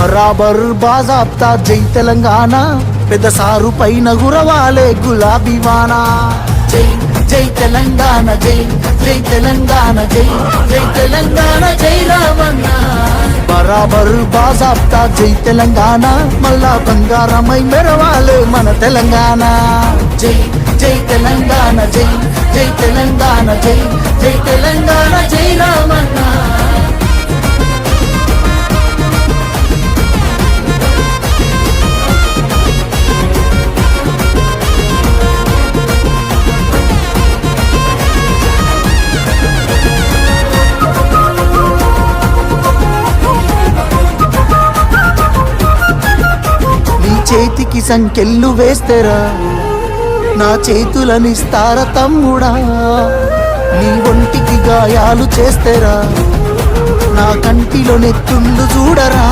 బరాబర్ బాజాబ్తా జై తెలంగాణ, పెద్ద సారు పైన గురవాలే గులాబీ వాన. జై జై తెలంగాణ, జై జై తెలంగాణ, జై జై తెలంగాణ, జై రామన్న. బరాబర్ బాజాబ్తా జై తెలంగాణ, మళ్ళా బంగారమై మెరవాలే మన తెలంగాణ. జై జై తెలంగాణ, జై జై తెలంగాణ, జై జై తెలంగాణ, జై రామన్న. చేతికి సంకెళ్ళు వేస్తేరా, నా చేతులనిస్తారా తమ్ముడా. నీ ఒంటికి గాయాలు చేస్తేరా, నా కంటిలో నెత్తుండు చూడరా.